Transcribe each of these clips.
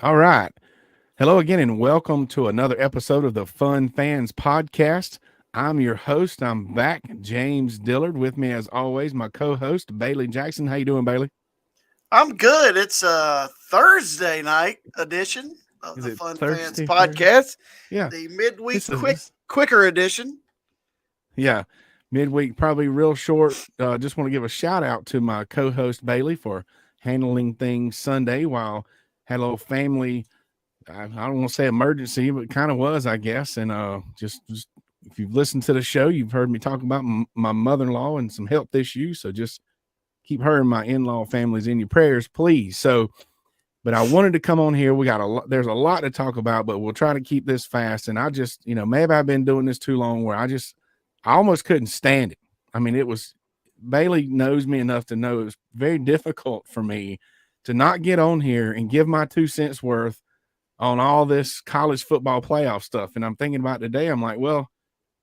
All right. Hello again, and welcome to another episode of the Fun Fans Podcast. I'm your host. I'm back, James Dillard. With me, as always, my co-host Bailey Jackson. How you doing, Bailey? I'm good. It's a Thursday night edition of Is the it Fun Fans Thursday? Thursday? podcast, Yeah. the midweek This is this. quicker edition. Yeah. Midweek, probably real short. Just want to give a shout out to my co-host Bailey for handling things Sunday while had a little family. I don't want to say emergency, but it kind of was, I guess. And just if you've listened to the show, you've heard me talk about my mother-in-law and some health issues. So just keep her and my in-law families in your prayers, please. So, but I wanted to come on here. We got a lot. There's a lot to talk about, but we'll try to keep this fast. And I just, maybe I've been doing this too long, where I almost couldn't stand it. I mean, it was Bailey knows me enough to know it was very difficult for me to not get on here and give my 2 cents worth on all this college football playoff stuff. And I'm thinking about today, I'm like, well,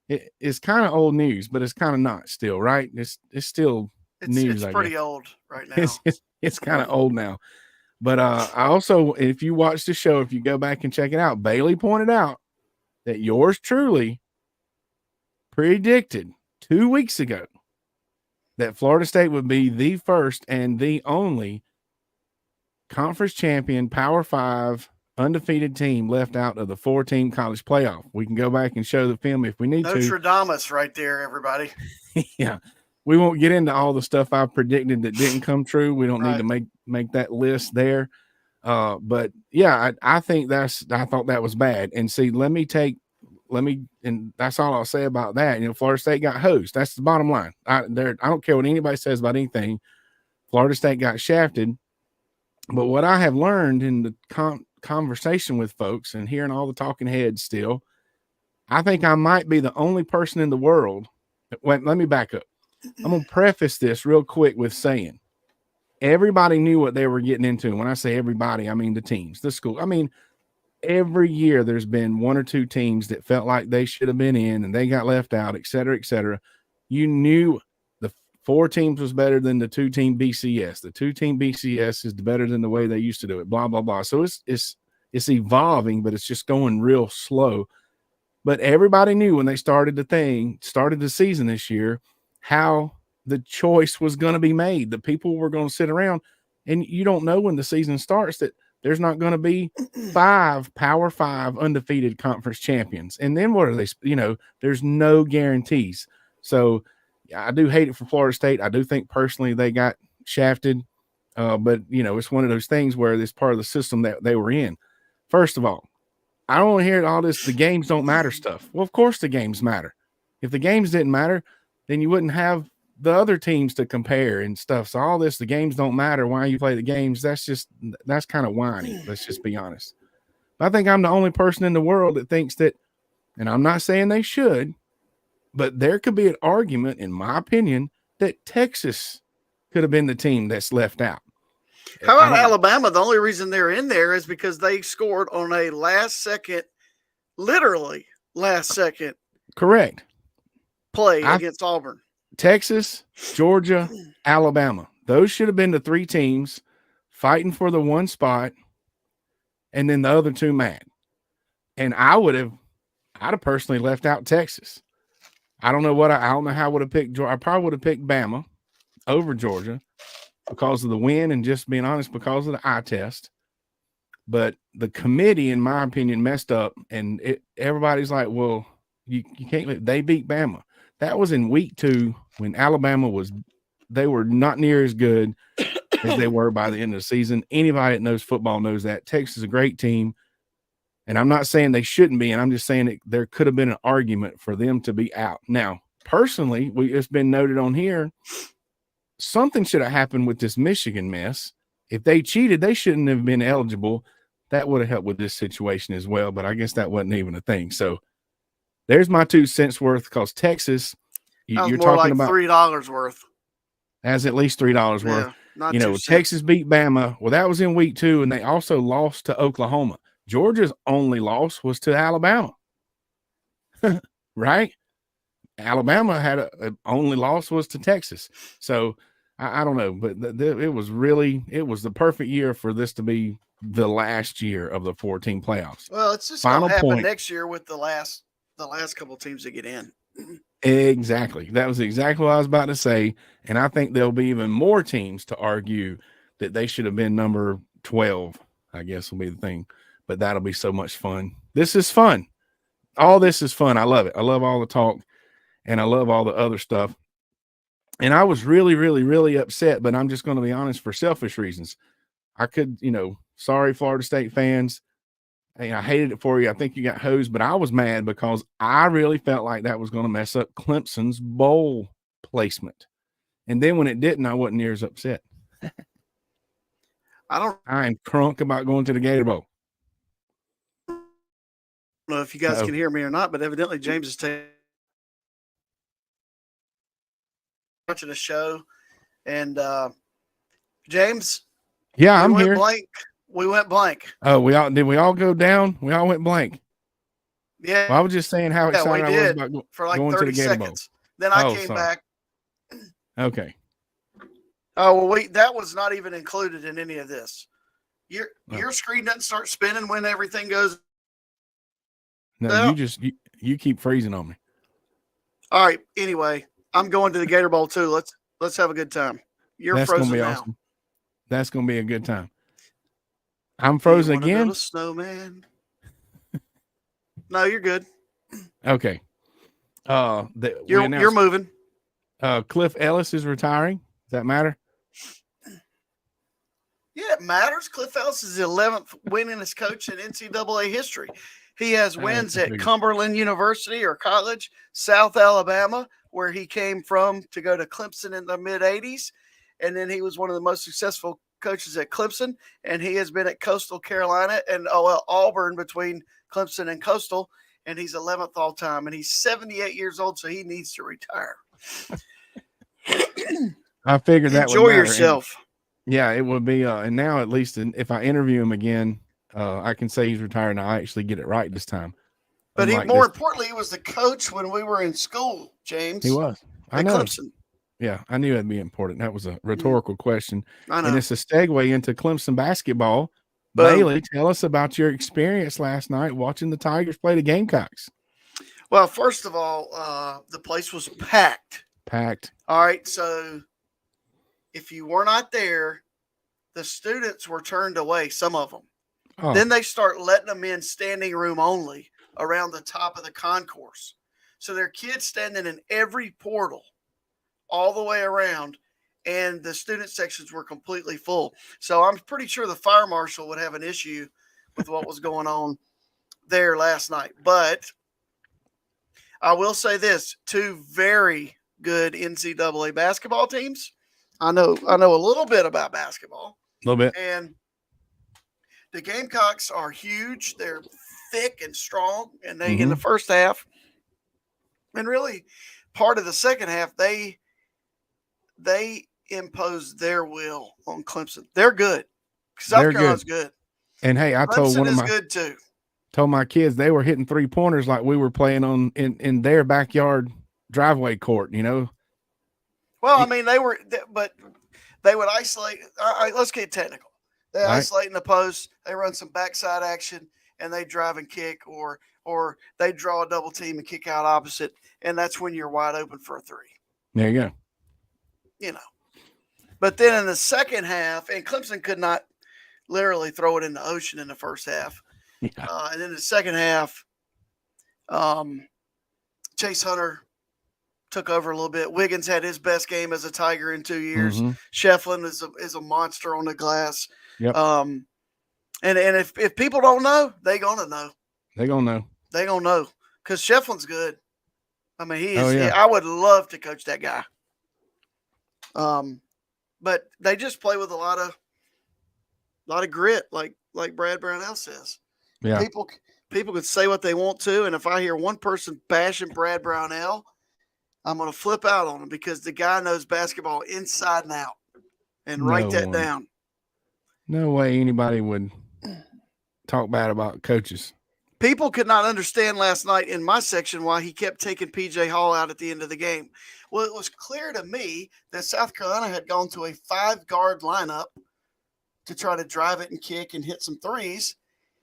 it's kind of old news, but it's kind of not still, right? It's still news, It's I guess. pretty old right now. It's kind of old now. But I also, if you watch the show, if you go back and check it out, Bailey pointed out that yours truly predicted 2 weeks ago that Florida State would be the first and the only conference champion, Power 5 undefeated team left out of the 4-team college playoff. We can go back and show the film if we need to. Nostradamus right there, everybody. Yeah. We won't get into all the stuff I predicted that didn't come true. We don't need to make that list there. But yeah, I think I thought that was bad. And see, and that's all I'll say about that. Florida State got hosed. That's the bottom line. I don't care what anybody says about anything. Florida State got shafted. But what I have learned in the conversation with folks and hearing all the talking heads still, I think I might be the only person in the world. Wait, let me back up. I'm going to preface this real quick with saying everybody knew what they were getting into. And when I say everybody, I mean the teams, the school. I mean, every year there's been one or two teams that felt like they should have been in and they got left out, et cetera, et cetera. You knew the 4 teams was better than the 2-team BCS. The 2-team BCS is better than the way they used to do it, blah, blah, blah. So it's evolving, but it's just going real slow. But everybody knew when they started the season this year, how the choice was going to be made. The people were going to sit around, and you don't know when the season starts that there's not going to be 5 Power 5 undefeated conference champions. And then what are they? There's no guarantees. So I do hate it for Florida State. I do think personally they got shafted. But it's one of those things where it's part of the system that they were in. First of all, I don't want to hear all this, the games don't matter stuff. Well, of course the games matter. If the games didn't matter, then you wouldn't have the other teams to compare and stuff. So all this, the games don't matter. Why you play the games? That's kind of whiny. Let's just be honest. I think I'm the only person in the world that thinks that, and I'm not saying they should, but there could be an argument, in my opinion, that Texas could have been the team that's left out. How about Alabama? The only reason they're in there is because they scored on a literally last second correct play against Auburn. Texas, Georgia, Alabama. Those should have been the 3 teams fighting for the 1 spot, and then the other 2 mad. And I'd have personally left out Texas. I don't know I don't know how I would have picked Georgia. I probably would have picked Bama over Georgia because of the win and, just being honest, because of the eye test. But the committee, in my opinion, messed up, and everybody's like, well, you can't. They beat Bama. That was in week 2 when Alabama they were not near as good as they were by the end of the season. Anybody that knows football knows that. Texas is a great team, and I'm not saying they shouldn't be, and I'm just saying there could have been an argument for them to be out. Now, personally, it's been noted on here, something should have happened with this Michigan mess. If they cheated, they shouldn't have been eligible. That would have helped with this situation as well, but I guess that wasn't even a thing. So there's my 2 cents worth, because Texas, you're more talking like about $3 worth. That's at least $3 worth. Not Texas beat Bama. Well, that was in week 2, and they also lost to Oklahoma. Georgia's only loss was to Alabama. Right? Alabama had a only loss was to Texas. So I don't know, but it was the perfect year for this to be the last year of the 14 playoffs. Well, it's just going to happen next year with the last couple teams that get in. Exactly. That was exactly what I was about to say. And I think there'll be even more teams to argue that they should have been number 12, I guess will be the thing. But that'll be so much fun. This is fun. All this is fun. I love it. I love all the talk, and I love all the other stuff. And I was really, really, really upset, but I'm just going to be honest, for selfish reasons. I could, sorry, Florida State fans. Hey, I hated it for you. I think you got hosed, but I was mad because I really felt like that was going to mess up Clemson's bowl placement. And then when it didn't, I wasn't near as upset. I am crunk about going to the Gator Bowl. I don't know if you guys can hear me or not, but evidently James is watching a show. And James, yeah, I'm here. We went blank. Oh, did we all go down? We all went blank. Yeah. Well, I was just saying how excited I was about for like going 30 to the Gator seconds. Bowl. Then I came back. Okay. Oh, well, that was not even included in any of this. Your screen doesn't start spinning when everything goes. No, you keep freezing on me. All right. Anyway, I'm going to the Gator Bowl too. Let's have a good time. That's frozen gonna be now. Awesome. That's gonna be a good time. I'm frozen again. Snowman. No, you're good. Okay. You're moving. Cliff Ellis is retiring. Does that matter? Yeah, it matters. Cliff Ellis is the 11th winningest coach in NCAA history. He has wins at Cumberland University or college, South Alabama, where he came from to go to Clemson in the mid-'80s. And then he was one of the most successful coaches at Clemson, and he has been at Coastal Carolina and Auburn between Clemson and Coastal, and he's 11th all time, and he's 78 years old, so he needs to retire. I figured that enjoy yourself. Yeah, it would be. And now at least if I interview him again, I can say he's retired, and I actually get it right this time. But more importantly, he was the coach when we were in school, James. He was. I know. Clemson. Yeah, I knew that'd be important. That was a rhetorical question. I know. And it's a segue into Clemson basketball. Bailey, tell us about your experience last night watching the Tigers play the Gamecocks. Well, first of all, the place was packed. Packed. All right, so if you were not there, the students were turned away, some of them. Oh. Then they start letting them in standing room only around the top of the concourse. So there are kids standing in every portal all the way around, and the student sections were completely full. So I'm pretty sure the fire marshal would have an issue with what was going on there last night. But I will say this, 2 very good NCAA basketball teams. I know a little bit about basketball. A little bit. And the Gamecocks are huge. They're thick and strong, and they in the first half, and really part of the second half, they imposed their will on Clemson. They're good. South Carolina's good. And hey, I told one of my good too. Told my kids they were hitting 3-pointers like we were playing on in their backyard driveway court, Well, I mean, but they would isolate. All right, let's get technical. They isolate in the post. They run some backside action, and they drive and kick, or they draw a double team and kick out opposite, and that's when you're wide open for a 3. There you go. But then in the second half, and Clemson could not literally throw it in the ocean in the first half. Yeah. And then the second half, Chase Hunter took over a little bit. Wiggins had his best game as a Tiger in 2 years. Shefflin is a monster on the glass. Yep. And if people don't know, they're gonna know. They're gonna know because Shefflin's good. I mean, he is. Oh, yeah. I would love to coach that guy. But they just play with a lot of grit, like Brad Brownell says. Yeah. People can say what they want to, and if I hear one person bashing Brad Brownell, I'm going to flip out on him because the guy knows basketball inside and out. And write that down. No way anybody would talk bad about coaches. People could not understand last night in my section why he kept taking P.J. Hall out at the end of the game. Well, it was clear to me that South Carolina had gone to a 5-guard lineup to try to drive it and kick and hit some threes.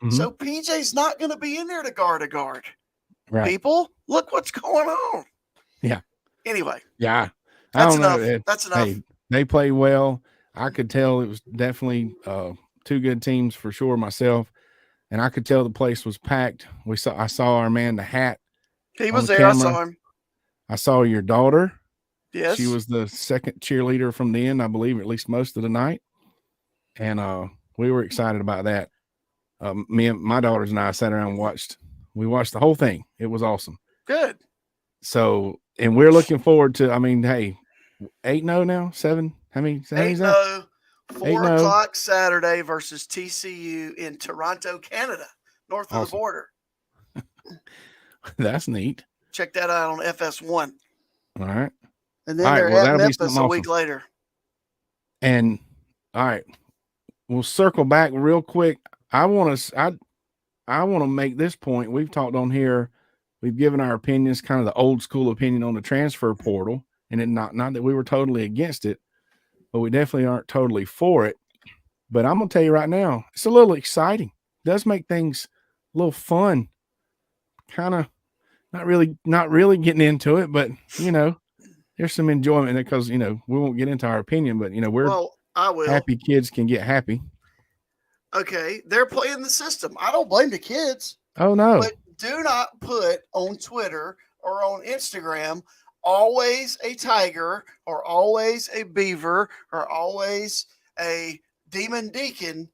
Mhm. So PJ's not going to be in there to guard a guard. Right. People, look what's going on. Yeah. Anyway. Yeah. I That's don't know. enough. That's enough. Hey, they play well. I could tell it was definitely two good teams for sure myself. And I could tell the place was packed. I saw our man, the hat. He was the there. camera. I saw him. I saw your daughter. Yes. She was the second cheerleader from the end, I believe, at least most of the night. And we were excited about that. Me and my daughters and I sat around and watched the whole thing. It was awesome. Good. So, and we're looking forward to, I mean, hey, 8-0 now, 7. How many? 8-0, 4 o'clock Saturday versus TCU in Toronto, Canada, north of the border. That's neat. Check that out on FS1. All right. And then they're at Memphis a week later. And all right, we'll circle back real quick. I want to make this point. We've talked on here. We've given our opinions, kind of the old school opinion on the transfer portal, and it not that we were totally against it, but we definitely aren't totally for it. But I'm gonna tell you right now, it's a little exciting. It does make things a little fun. Kind of not really getting into it, but there's some enjoyment because we won't get into our opinion, but I will. Happy kids can get happy. Okay, they're playing the system. I don't blame the kids. Oh no. But do not put on Twitter or on Instagram always a tiger or always a beaver or always a demon deacon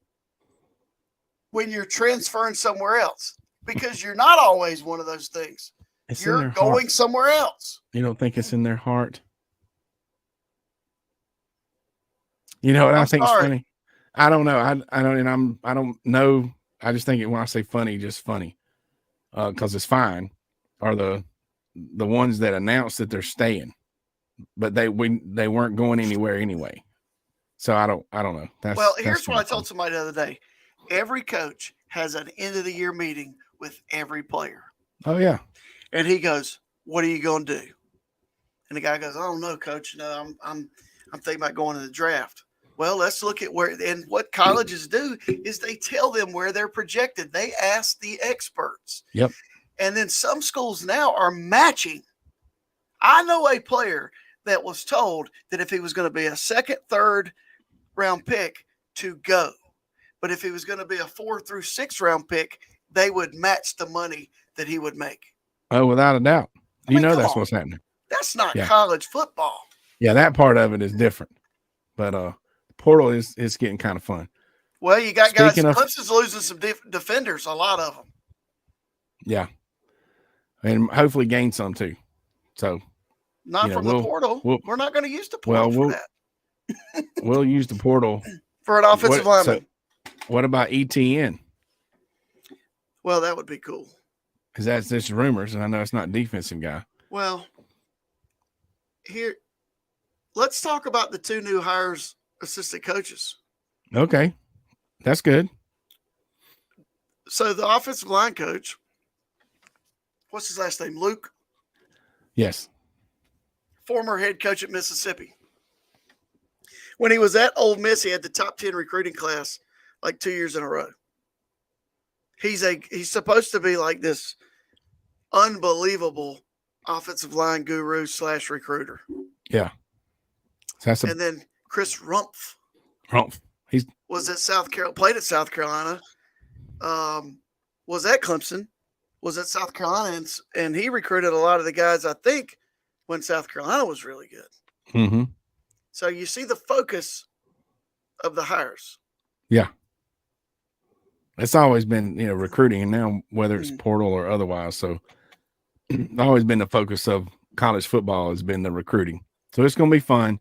when you're transferring somewhere else, because you're not always one of those things. You're going somewhere else. You don't think it's in their heart? You know what I think is funny? I don't know. I don't know. I just think when I say funny, just funny. Because it's fine. Are the ones that announce that they're staying, but they weren't going anywhere anyway. So I don't know. Here's what I told somebody the other day. Every coach has an end of the year meeting with every player. Oh yeah. And he goes, "What are you going to do?" And the guy goes, "I don't know, coach. No, I'm thinking about going to the draft." Well, let's look at what colleges do is they tell them where they're projected. They ask the experts. Yep. And then some schools now are matching. I know a player that was told that if he was going to be a second, third round pick to go, but if he was going to be a 4th through 6th round pick, they would match the money that he would make. Oh, without a doubt. That's what's happening. That's not college football. Yeah, that part of it is different. But portal is getting kind of fun. Well, you got guys. Clemson's losing some defenders, a lot of them. Yeah, and hopefully gain some too. So not from the portal. We're not going to use the portal for that. We'll use the portal for an offensive lineman. So what about ETN? Well, that would be cool. Because that's just rumors, and I know it's not defensive guy. Well, here, let's talk about the 2 new hires. Assistant coaches. Okay. That's good. So the offensive line coach, what's his last name? Luke? Yes. Former head coach at Mississippi. When he was at Ole Miss, he had the top 10 recruiting class like 2 years in a row. He's supposed to be like this unbelievable offensive line guru / recruiter. Yeah. And then Chris Rumpf. He was at South Carolina, played at South Carolina, was at Clemson, was at South Carolina, and he recruited a lot of the guys, I think, when South Carolina was really good. Mm-hmm. So you see the focus of the hires. Yeah. It's always been, recruiting, and now whether it's portal or otherwise. So always been the focus of college football has been the recruiting. So it's going to be fun.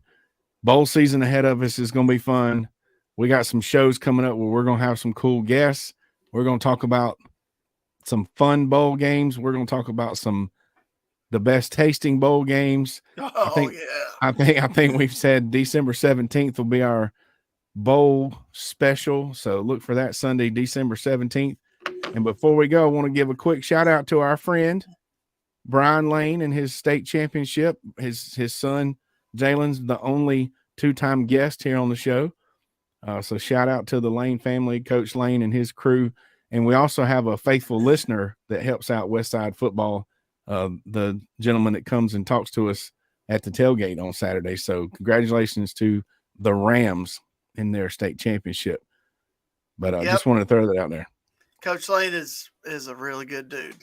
Bowl season ahead of us is going to be fun. We got some shows coming up where we're going to have some cool guests. We're going to talk about some fun bowl games. We're going to talk about the best tasting bowl games. Oh, I think we've said December 17th will be our bowl special. So look for that Sunday, December 17th. And before we go, I want to give a quick shout out to our friend Brian Lane and his state championship. His son Jalen's the only 2-time guest here on the show. So shout out to the Lane family, Coach Lane and his crew. And we also have a faithful listener that helps out Westside football, the gentleman that comes and talks to us at the tailgate on Saturday. So congratulations to the Rams in their state championship. But I just wanted to throw that out there. Coach Lane is a really good dude.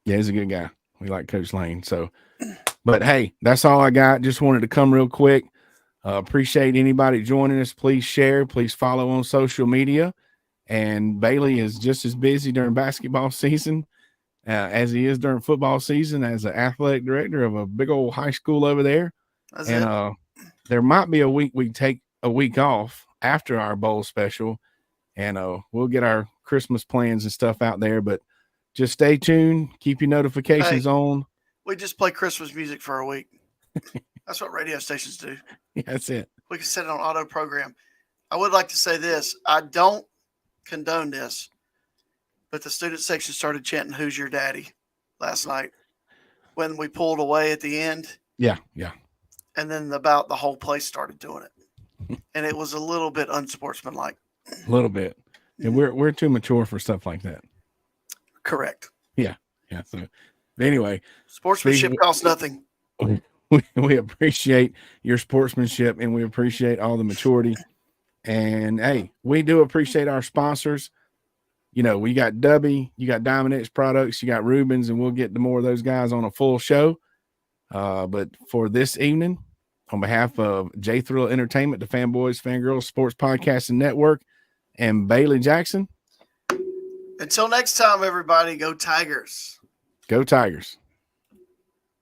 Yeah, he's a good guy. We like Coach Lane. So, but hey, that's all I got. Just wanted to come real quick. Appreciate anybody joining us. Please share. Please follow on social media. And Bailey is just as busy during basketball season as he is during football season as an athletic director of a big old high school over there. There might be a week we take a week off after our bowl special, and we'll get our Christmas plans and stuff out there. But just stay tuned. Keep your notifications on. We just play Christmas music for a week. That's what radio stations do. Yeah, that's it. We can set it on auto program. I would like to say this. I don't condone this, but the student section started chanting "Who's Your Daddy" last night when we pulled away at the end. Yeah. And then about the whole place started doing it. And it was a little bit unsportsmanlike. A little bit. And we're too mature for stuff like that. Correct. Yeah. So anyway, sportsmanship costs nothing. We appreciate your sportsmanship, and we appreciate all the maturity. And hey, we do appreciate our sponsors. You know, we got Dubby, you got Diamond X Products, you got Rubens, and we'll get to more of those guys on a full show. But for this evening, on behalf of J Thrill Entertainment, the Fanboys, Fangirls Sports Podcasting Network, and Bailey Jackson. Until next time, everybody, go Tigers. Go Tigers.